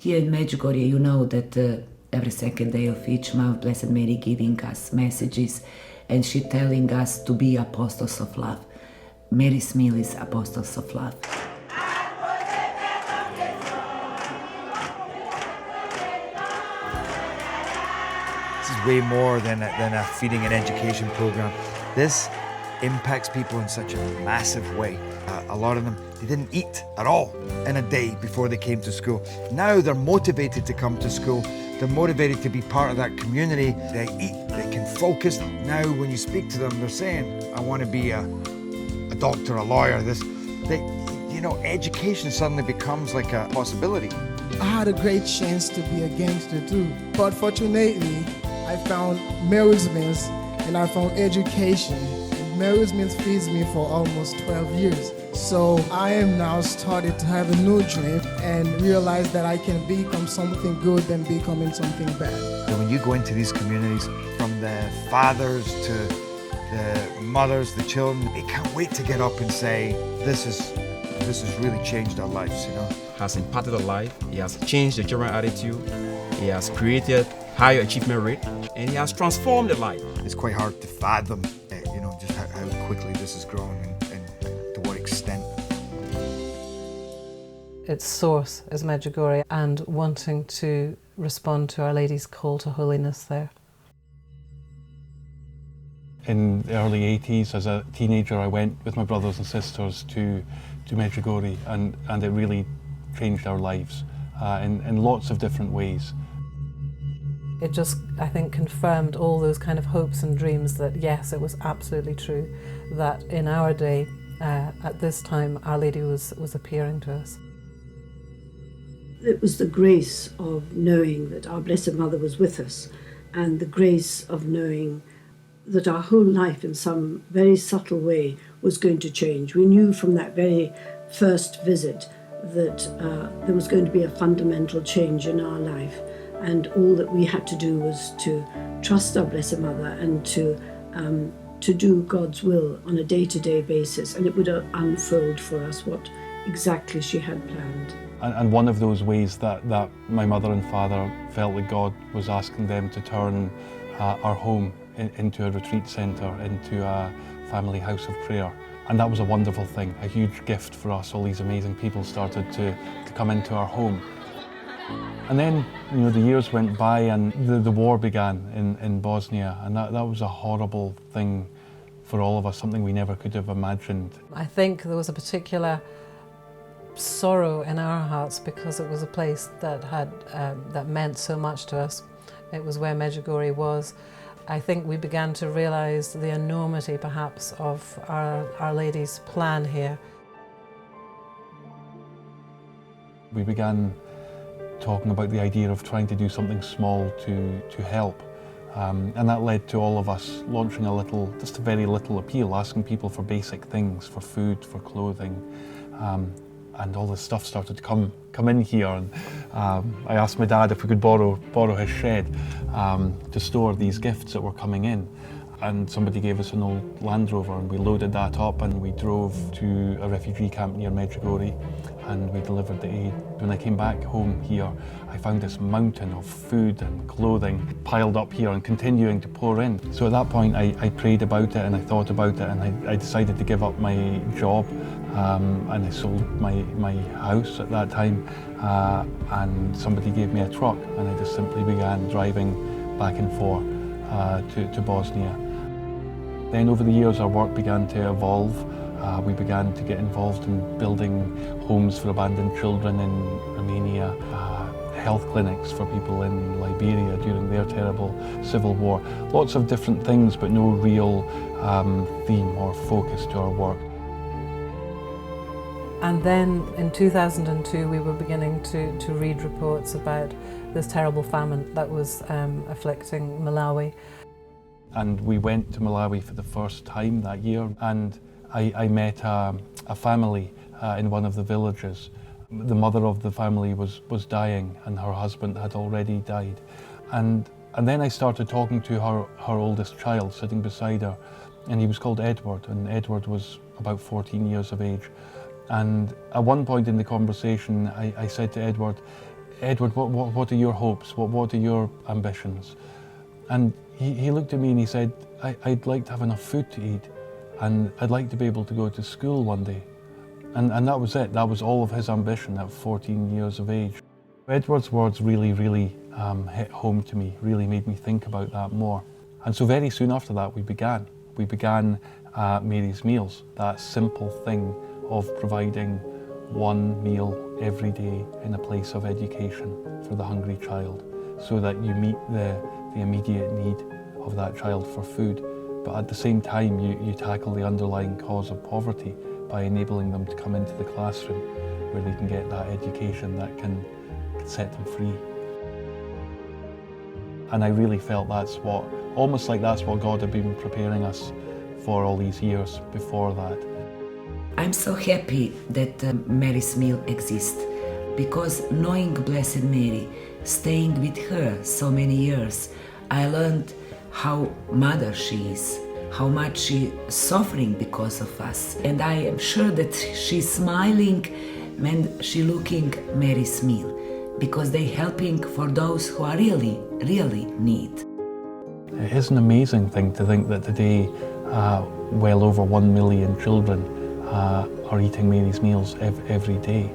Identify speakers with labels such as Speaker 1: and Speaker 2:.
Speaker 1: Here in Medjugorje, you know that every second day of each month, Blessed Mary giving us messages, and she telling us to be apostles of love. Mary Smil is apostles of love.
Speaker 2: This is way more than a feeding and education program. This impacts people in such a massive way. A lot of them, they didn't eat at all in a day before they came to school. Now they're motivated to come to school. They're motivated to be part of that community. They eat, they can focus. Now when you speak to them, they're saying, I want to be a doctor, a lawyer, education suddenly becomes like a possibility.
Speaker 3: I had a great chance to be a gangster too, but fortunately, I found Mary's Mills and I found education. And Mary's Mills feeds me for almost 12 years. So I am now started to have a new dream and realize that I can become something good than becoming something bad.
Speaker 2: And when you go into these communities, from the fathers to the mothers, the children, they can't wait to get up and say, this has really changed our lives,
Speaker 4: Has impacted our life, he has changed the children's attitude, he has created higher achievement rate, and he has transformed their life.
Speaker 2: It's quite hard to fathom, just how quickly this has grown and to what extent.
Speaker 5: Its source is Medjugorje, and wanting to respond to Our Lady's call to holiness there.
Speaker 6: In the early 80s, as a teenager, I went with my brothers and sisters to Medjugorje, and it really changed our lives in lots of different ways.
Speaker 5: It just, I think, confirmed all those kind of hopes and dreams that, yes, it was absolutely true, that in our day, at this time, Our Lady was appearing to us.
Speaker 7: It was the grace of knowing that our Blessed Mother was with us, and the grace of knowing that our whole life in some very subtle way was going to change. We knew from that very first visit that there was going to be a fundamental change in our life, and all that we had to do was to trust our Blessed Mother and to do God's will on a day-to-day basis, and it would unfold for us what exactly she had planned.
Speaker 6: And one of those ways that my mother and father felt that God was asking them to turn our home into a retreat centre, into a family house of prayer. And that was a wonderful thing, a huge gift for us. All these amazing people started to come into our home. And then, the years went by and the war began in Bosnia, and that was a horrible thing for all of us, something we never could have imagined.
Speaker 5: I think there was a particular sorrow in our hearts because it was a place that that meant so much to us. It was where Medjugorje was. I think we began to realise the enormity, perhaps, of Our Lady's plan here.
Speaker 6: We began talking about the idea of trying to do something small to help. And that led to all of us launching just a very little appeal, asking people for basic things, for food, for clothing. And all this stuff started to come in here. And I asked my dad if we could borrow his shed to store these gifts that were coming in. And somebody gave us an old Land Rover, and we loaded that up and we drove to a refugee camp near Medjugorje, and we delivered the aid. When I came back home here, I found this mountain of food and clothing piled up here and continuing to pour in. So at that point I prayed about it and I thought about it, and I decided to give up my job, and I sold my house at that time, and somebody gave me a truck, and I just simply began driving back and forth to Bosnia. Then over the years our work began to evolve. We began to get involved in building homes for abandoned children in Romania, health clinics for people in Liberia during their terrible civil war. Lots of different things, but no real theme or focus to our work.
Speaker 5: And then in 2002 we were beginning to read reports about this terrible famine that was afflicting Malawi.
Speaker 6: And we went to Malawi for the first time that year, and I met a family in one of the villages. The mother of the family was dying, and her husband had already died. And then I started talking to her oldest child sitting beside her, and he was called Edward, and Edward was about 14 years of age. And at one point in the conversation, I said to Edward, Edward, what are your hopes? What are your ambitions? And he looked at me and he said, I'd like to have enough food to eat, and I'd like to be able to go to school one day. And that was it. That was all of his ambition at 14 years of age. Edward's words really hit home to me, really made me think about that more. And so very soon after that, we began. We began Mary's Meals, that simple thing of providing one meal every day in a place of education for the hungry child, so that you meet the immediate need of that child for food, but at the same time you tackle the underlying cause of poverty by enabling them to come into the classroom where they can get that education that can set them free. And I really felt almost like that's what God had been preparing us for all these years before that.
Speaker 1: I'm so happy that Mary's Meal exists, because knowing Blessed Mary, staying with her so many years, I learned how mother she is, how much she's suffering because of us. And I am sure that she's smiling when she looking Mary's Meal, because they helping for those who are really need.
Speaker 6: It is an amazing thing to think that today well over 1 million children are eating Mary's Meals every day.